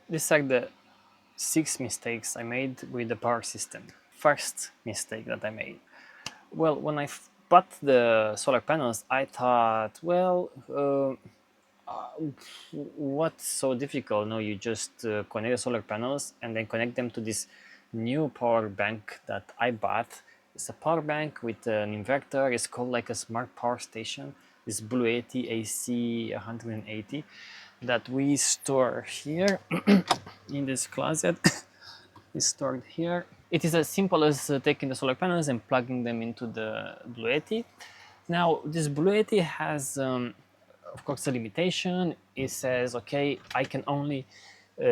these are the 6 mistakes I made with the power system. First mistake that I made. Well, when I bought the solar panels, I thought, well, what's so difficult? No, you just connect the solar panels and then connect them to this new power bank that I bought. It's a power bank with an inverter. It's called like a smart power station. This Blue 80 AC 180 that we store here in this closet. Is stored here. It is as simple as taking the solar panels and plugging them into the Blue 80. Now, this Blue 80 has, of course, a limitation. It says, okay, I can only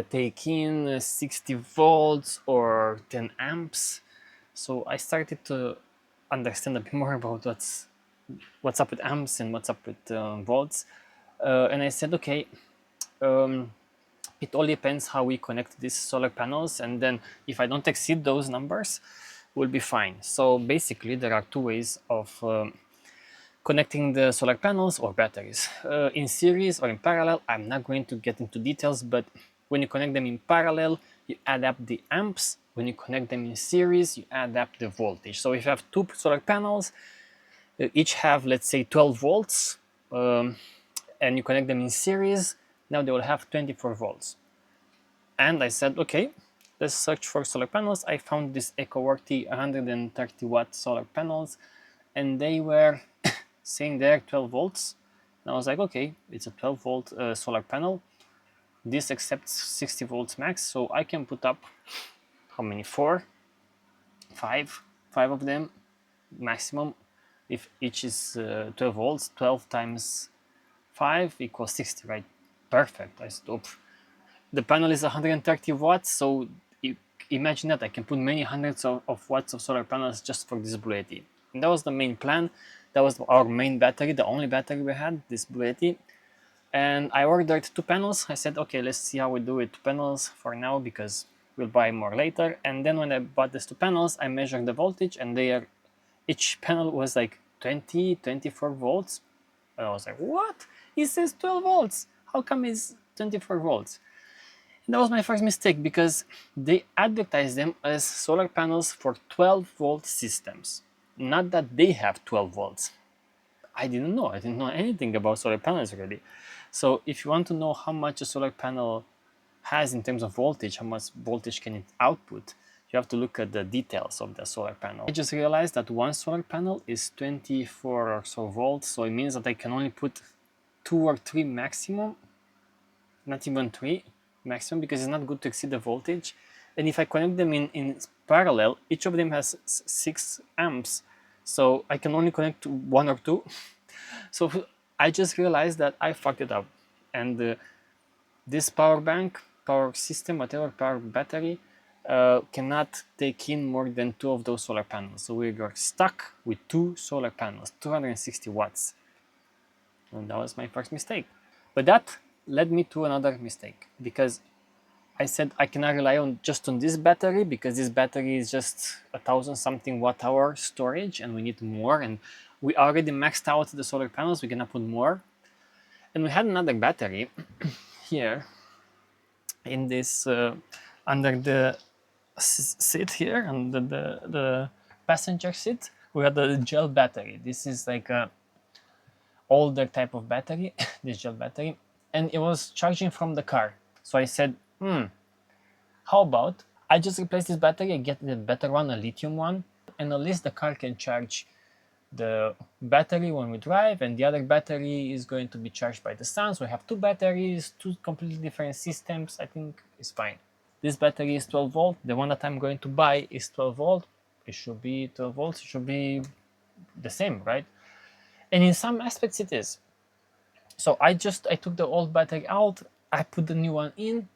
take in 60 volts or 10 amps. So I started to understand a bit more about what's up with amps and what's up with volts. And I said, okay, it all depends how we connect these solar panels, and then if I don't exceed those numbers, we'll be fine. So basically, there are 2 ways of connecting the solar panels or batteries. In series or in parallel, I'm not going to get into details, but when you connect them in parallel, you add up the amps. When you connect them in series, you add up the voltage. So if you have 2 solar panels, each have, let's say, 12 volts, and you connect them in series, now they will have 24 volts. And I said, okay, let's search for solar panels. I found this EcoWorthy 130 watt solar panels, and they were saying there 12 volts. And I was like, okay, it's a 12 volt solar panel. This accepts 60 volts max, so I can put up how many? 4, 5 of them maximum. If each is 12 volts, 12 times 5 equals 60, right? Perfect. I said, the panel is 130 watts, so imagine that I can put many hundreds of watts of solar panels just for this Blue 80. And that was the main plan. That was our main battery, the only battery we had, this Blue 80. And I ordered 2 panels. I said, okay, let's see how we do with 2 panels for now, because we'll buy more later. And then when I bought these 2 panels, I measured the voltage, and each panel was like 20, 24 volts. And I was like, what? It says 12 volts. How come it's 24 volts? And that was my first mistake, because they advertise them as solar panels for 12 volt systems. Not that they have 12 volts. I didn't know anything about solar panels really. So if you want to know how much a solar panel has in terms of voltage, how much voltage can it output, you have to look at the details of the solar panel. I just realized that one solar panel is 24 or so volts, so it means that I can only put 2 or 3 maximum, not even 3 maximum, because it's not good to exceed the voltage. And if I connect them in parallel, each of them has 6 amps, so I can only connect to 1 or 2. So I just realized that I fucked it up, and this power bank, power system, whatever, power battery, cannot take in more than 2 of those solar panels. So we got stuck with 2 solar panels, 260 watts. And that was my first mistake. But that led me to another mistake, because I said I cannot rely on just on this battery, because this battery is just 1,000-something watt-hour storage, and we need more. And we already maxed out the solar panels. We cannot put more. And we had another battery here in this under the seat here, under the passenger seat. We had a gel battery. This is like a older type of battery, this gel battery, and it was charging from the car. So I said, how about I just replace this battery, I get the better one, a lithium one, and at least the car can charge the battery when we drive, and the other battery is going to be charged by the sun. So we have 2 batteries, 2 completely different systems. I think it's fine. This battery is 12 volt. The one that I'm going to buy is 12 volt. It should be 12 volts. It should be the same, right? And in some aspects it is. So I took the old battery out, I put the new one in,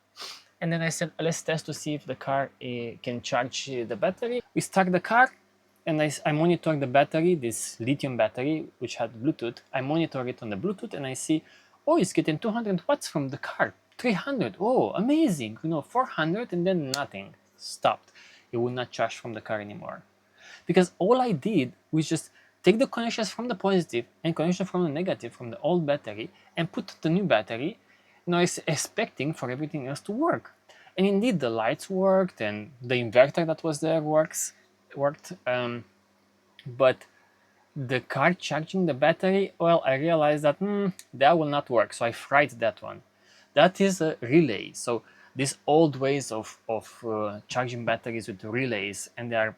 and then I said, let's test to see if the car can charge the battery. We start the car, and I monitor the battery, this lithium battery, which had Bluetooth. I monitor it on the Bluetooth, and I see, oh, it's getting 200 watts from the car, 300, oh, amazing, 400, and then nothing, stopped. It would not charge from the car anymore. Because all I did was just take the connections from the positive and connection from the negative from the old battery and put the new battery, expecting for everything else to work. And indeed, the lights worked, and the inverter that was there worked. But the car charging the battery, well, I realized that that will not work, so I fried that one. That is a relay. So these old ways of charging batteries with relays, and they are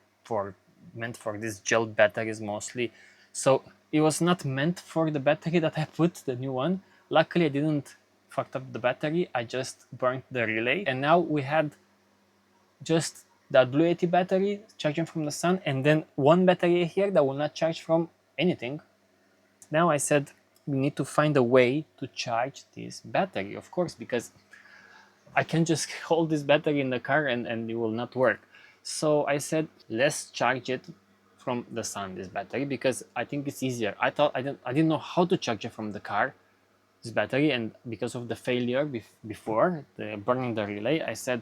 meant for these gel batteries mostly. So it was not meant for the battery that I put, the new one. Luckily, I didn't fucked up the battery. I just burnt the relay, and now we had just that Blue Yeti battery charging from the sun, and then one battery here that will not charge from anything. Now I said we need to find a way to charge this battery, of course, because I can just hold this battery in the car and it will not work. So I said, let's charge it from the sun, this battery, because I think it's easier. I didn't know how to charge it from the car, this battery, and because of the failure before the burning the relay, I said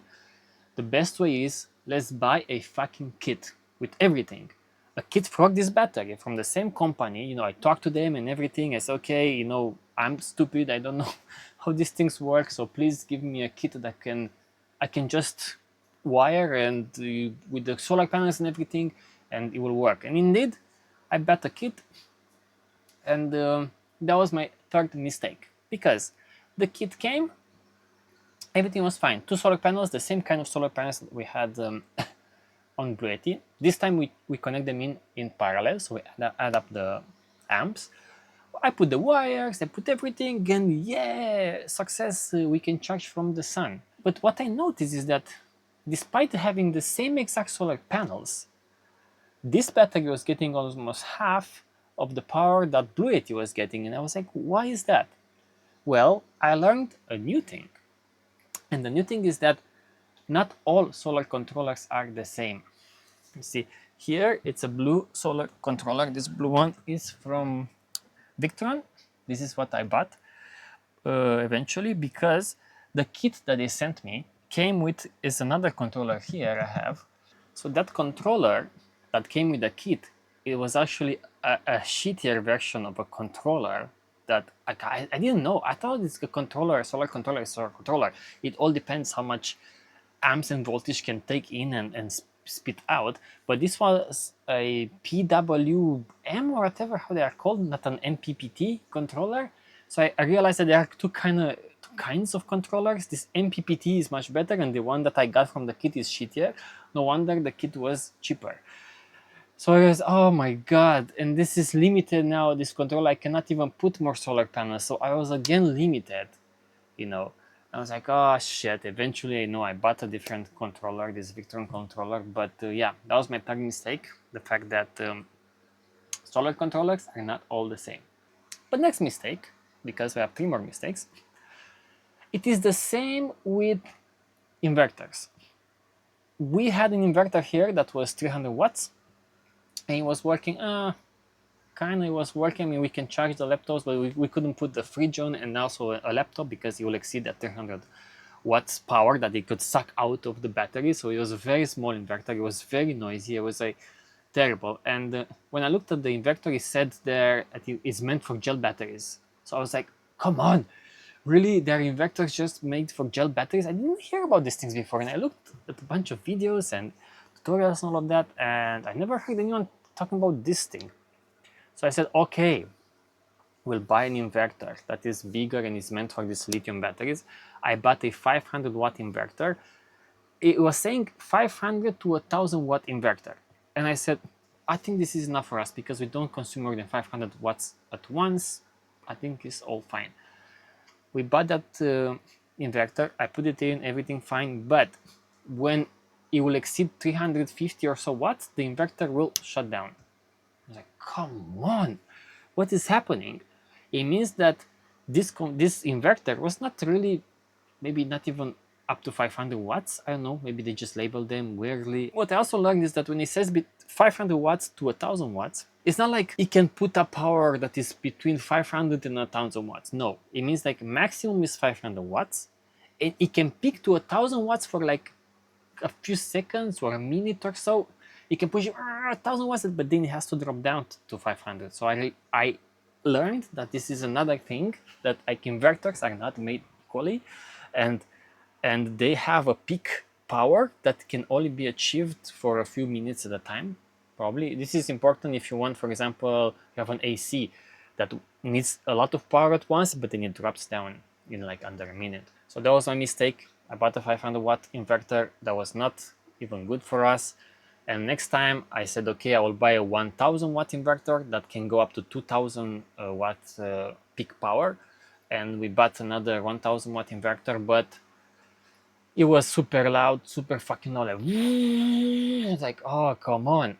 the best way is let's buy a fucking kit with everything. A kit for this battery from the same company. I talked to them and everything. I said, okay, I'm stupid. I don't know how these things work. So please give me a kit that I can just wire and with the solar panels and everything, and it will work. And indeed, I bought a kit, and that was my third mistake because the kit came, everything was fine. Two solar panels, the same kind of solar panels that we had on Blue Yeti. This time we connect them in parallel, so we add up the amps. I put the wires, I put everything, and yeah, success, we can charge from the sun. But what I noticed is that despite having the same exact solar panels, this battery was getting almost half of the power that Blue Yeti was getting, and I was like, why is that? Well, I learned a new thing. And the new thing is that not all solar controllers are the same. You see, here it's a blue solar controller. This blue one is from Victron. This is what I bought eventually because the kit that they sent me came with is another controller here I have. So that controller that came with the kit, it was actually a shittier version of a controller that I didn't know. I thought it's a controller, a solar controller, a solar controller. It all depends how much amps and voltage can take in and spit out. But this was a PWM or whatever how they are called, not an MPPT controller. So I realized that there are two kinds of controllers. This MPPT is much better, and the one that I got from the kit is shittier. No wonder the kit was cheaper. So I was, oh my god, and this is limited now, this controller, I cannot even put more solar panels, so I was again limited, I was like, oh shit, eventually, I bought a different controller, this Victron controller, but yeah, that was my third mistake, the fact that solar controllers are not all the same. But next mistake, because we have three more mistakes, it is the same with inverters. We had an inverter here that was 300 watts, and it was working, kind of it was working. I mean, we can charge the laptops, but we couldn't put the fridge on and also a laptop because it will exceed that 300 watts power that it could suck out of the battery. So it was a very small inverter. It was very noisy. It was like terrible. And when I looked at the inverter, it said there that it's meant for gel batteries. So I was like, come on, really? There are inverters just made for gel batteries? I didn't hear about these things before, and I looked at a bunch of videos and tutorials and all of that, and I never heard anyone talking about this thing. So I said, okay, we'll buy an inverter that is bigger and is meant for these lithium batteries. I bought a 500 watt inverter. It was saying 500 to 1000 watt inverter. And I said, I think this is enough for us because we don't consume more than 500 watts at once. I think it's all fine. We bought that inverter. I put it in, everything fine. But when it will exceed 350 or so watts, the inverter will shut down. I was like, come on, what is happening? It means that this inverter was not really, maybe not even up to 500 watts. I don't know, maybe they just labeled them weirdly. What I also learned is that when it says 500 watts to 1000 watts, it's not like it can put a power that is between 500 and 1000 watts. No, it means like maximum is 500 watts, and it can peak to 1000 watts for like a few seconds or a minute or so. It can push 1000 watts, but then it has to drop down to 500. So I learned that this is another thing, that like inverters are not made equally, and they have a peak power that can only be achieved for a few minutes at a time. Probably this is important if you want, for example, you have an AC that needs a lot of power at once, but then it drops down in like under a minute. So that was my mistake. I bought a 500 watt inverter that was not even good for us. And next time I said, okay, I will buy a 1000 watt inverter that can go up to 2000 watt peak power. And we bought another 1000 watt inverter, but it was super loud, super fucking loud. It's like, oh, come on.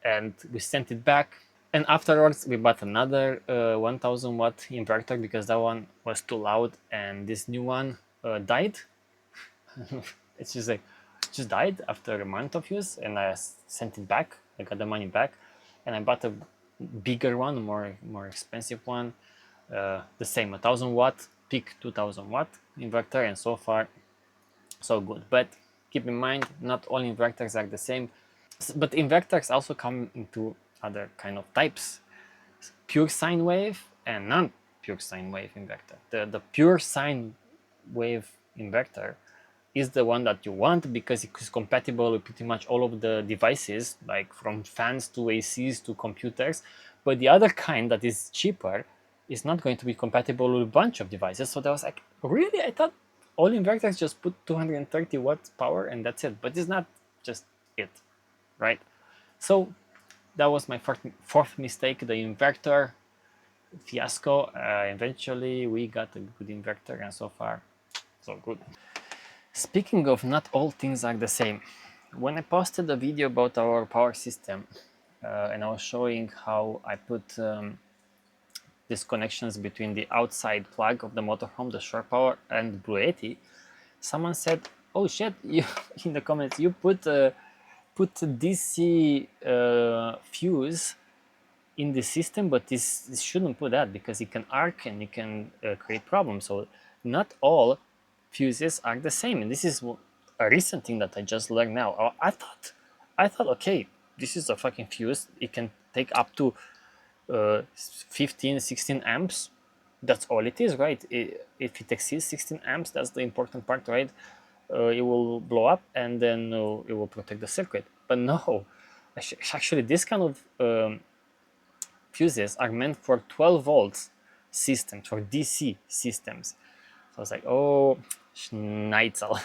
And we sent it back. And afterwards, we bought another 1000 watt inverter because that one was too loud. And this new one died. It's just like, it just died after a month of use. And I sent it back. I got the money back. And I bought a bigger one, more expensive one. The same, 1000 watt, peak 2000 watt inverter. And so far, so good. But keep in mind, not all inverters are the same. But inverters also come into other kind of types: pure sine wave and non-pure sine wave inverter. The pure sine wave inverter is the one that you want because it is compatible with pretty much all of the devices, like from fans to ACs to computers. But the other kind that is cheaper is not going to be compatible with a bunch of devices. So that was like, really? I thought all inverters just put 230 watts power and that's it. But it's not just it, right? So that was my fourth mistake, the inverter fiasco. Eventually we got a good inverter and so far so good. Speaking of not all things are the same, when I posted a video about our power system and I was showing how I put these connections between the outside plug of the motorhome, the shore power, and Blue Yeti, someone said, oh shit, you in the comments, you put DC fuse in the system, but this shouldn't put that because it can arc and it can create problems. So not all fuses are the same, and this is a recent thing that I just learned now. I thought, okay, this is a fucking fuse. It can take up to 15, 16 amps. That's all it is, right? If it exceeds 16 amps, that's the important part, right? It will blow up and then it will protect the circuit. But no, actually this kind of fuses are meant for 12 volts systems, for DC systems. So I was like, oh, schnitzel,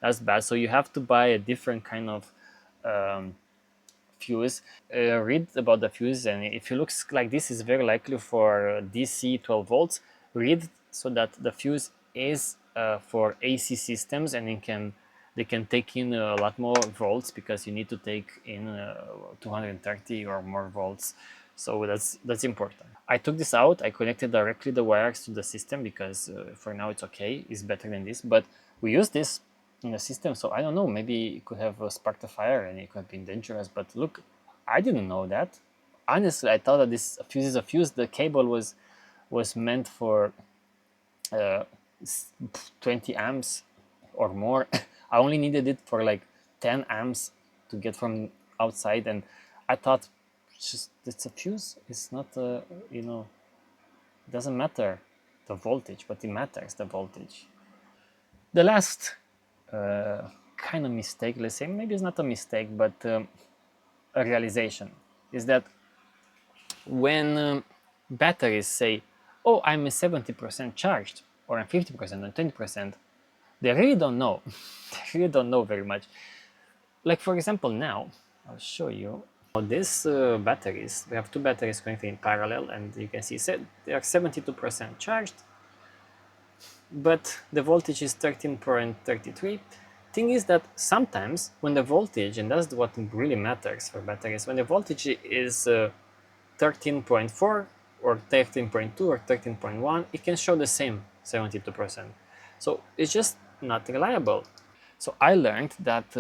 that's bad. So you have to buy a different kind of fuse. Read about the fuse, and if it looks like this is very likely for DC 12 volts. Read so that the fuse is for AC systems, and they can take in a lot more volts because you need to take in 230 or more volts. So that's important. I took this out. I connected directly the wires to the system because for now it's okay. It's better than this, but we use this in the system, so I don't know, maybe it could have sparked a fire and it could have been dangerous. But look, I didn't know that. Honestly, I thought that this fuse is a fuse. The cable was meant for 20 amps or more. I only needed it for like 10 amps to get from outside, and I thought it's a fuse. It's not you know, it doesn't matter the voltage, but it matters the voltage. The last kind of mistake, let's say, maybe it's not a mistake, but a realization, is that when batteries say, oh, I'm 70% charged, or I'm 50% or 20%, they really don't know. They really don't know very much. Like, for example, now, I'll show you. These batteries, we have two batteries connected in parallel, and you can see they are 72% charged, but the voltage is 13.33. Thing is that sometimes when the voltage, and that's what really matters for batteries, when the voltage is 13.4 or 13.2 or 13.1, it can show the same 72%. So it's just not reliable. So I learned that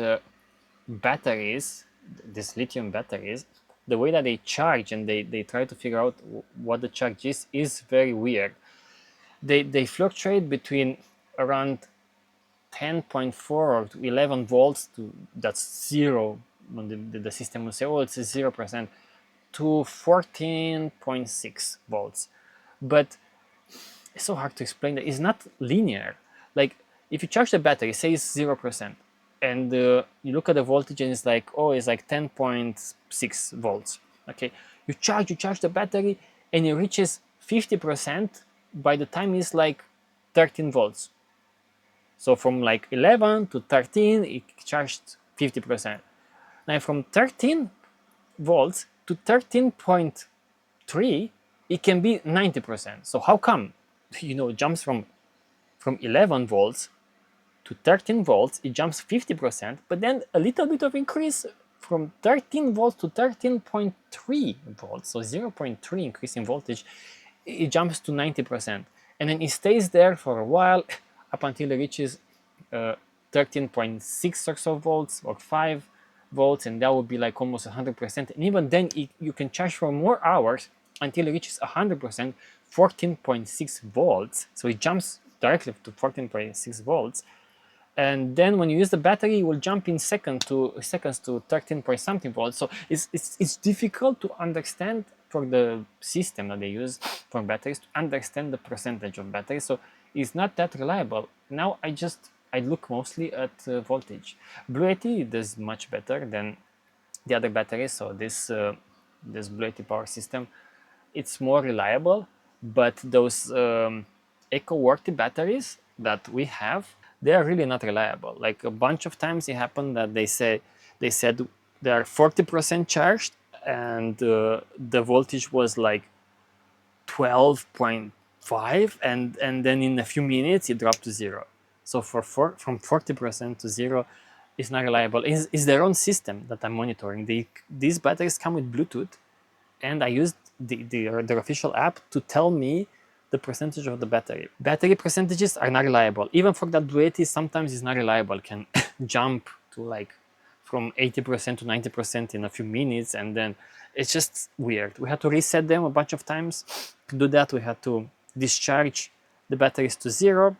batteries, these lithium batteries, the way that they charge and they try to figure out what the charge is very weird. They fluctuate between around 10.4 or 11 volts to, that's zero, when the system will say, oh, it's 0%, to 14.6 volts. But it's so hard to explain that it's not linear. like if you charge the battery, say it's 0%, and you look at the voltage and it's like, oh, it's like 10.6 volts. Okay, you charge the battery, and it reaches 50% by the time it's like 13 volts. So from like 11 to 13, it charged 50%. Now from 13 volts to 13.3, it can be 90%. So how come, it jumps from 11 volts to 13 volts, it jumps 50%, but then a little bit of increase from 13 volts to 13.3 volts, so 0.3 increase in voltage, it jumps to 90%. And then it stays there for a while up until it reaches 13.6 or so volts or 5 volts, and that would be like almost 100%. And even then, you can charge for more hours until it reaches 100%, 14.6 volts. So it jumps directly to 14.6 volts. And then when you use the battery, it will jump in seconds to 13 point something volts. So it's difficult to understand for the system that they use for batteries to understand the percentage of battery. So it's not that reliable. Now I look mostly at voltage. Blue 80 does much better than the other batteries. So this Blue 80 power system, it's more reliable. But those eco-worthy batteries that we have, they are really not reliable. Like a bunch of times it happened that they said they are 40% charged, and the voltage was like 12.5, and then in a few minutes it dropped to zero. So from 40% to zero is not reliable. It's their own system that I'm monitoring. These batteries come with Bluetooth, and I used their official app to tell me the percentage of the battery. Battery percentages are not reliable. Even for that Blue 80, sometimes it's not reliable. It can jump to like from 80% to 90% in a few minutes, and then it's just weird. We had to reset them a bunch of times. To do that, we had to discharge the batteries to zero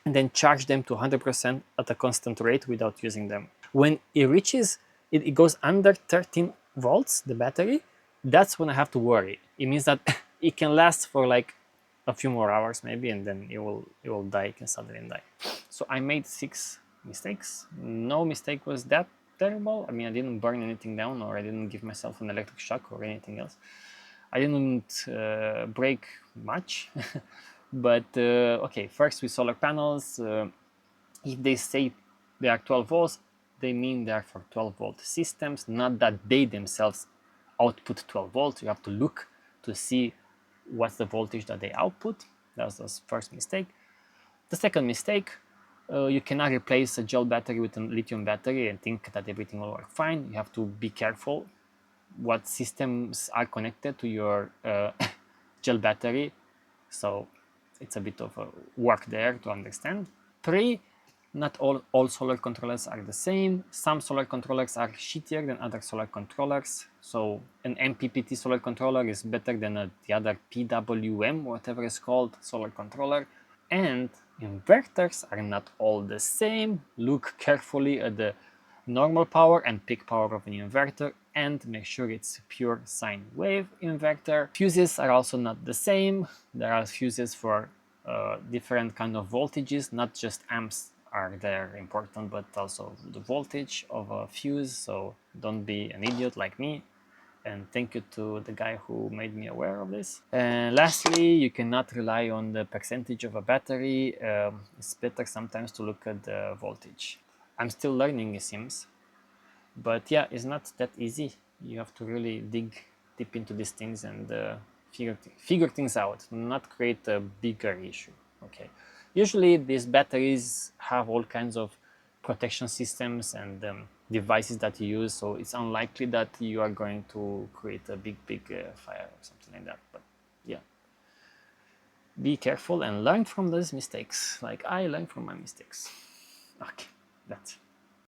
and then charge them to 100% at a constant rate without using them. When it reaches, it goes under 13 volts, the battery, that's when I have to worry. It means that it can last for like a few more hours maybe, and then it will die, it can suddenly die. So I made 6 mistakes. No mistake was that terrible. I mean, I didn't burn anything down, or I didn't give myself an electric shock or anything else. I didn't break much. But okay, first with solar panels, if they say they are 12 volts, they mean they are for 12 volt systems, not that they themselves output 12 volts. You have to look to see what's the voltage that they output. That's the first mistake. The second mistake, you cannot replace a gel battery with a lithium battery and think that everything will work fine. You have to be careful what systems are connected to your gel battery. So it's a bit of a work there to understand. 3, not all solar controllers are the same. Some solar controllers are shittier than other solar controllers. So an MPPT solar controller is better than the other PWM, whatever it's called, solar controller. And inverters are not all the same. Look carefully at the normal power and peak power of an inverter, and make sure it's a pure sine wave inverter. Fuses are also not the same. There are fuses for different kind of voltages, not just amps are there important, but also the voltage of a fuse. So don't be an idiot like me. And thank you to the guy who made me aware of this. And lastly, you cannot rely on the percentage of a battery. It's better sometimes to look at the voltage. I'm still learning, it seems. But yeah, it's not that easy. You have to really dig deep into these things and figure things out, not create a bigger issue. Okay. Usually these batteries have all kinds of protection systems and devices that you use, so it's unlikely that you are going to create a big fire or something like that. But yeah, be careful and learn from those mistakes, like I learned from my mistakes. Okay, that's it.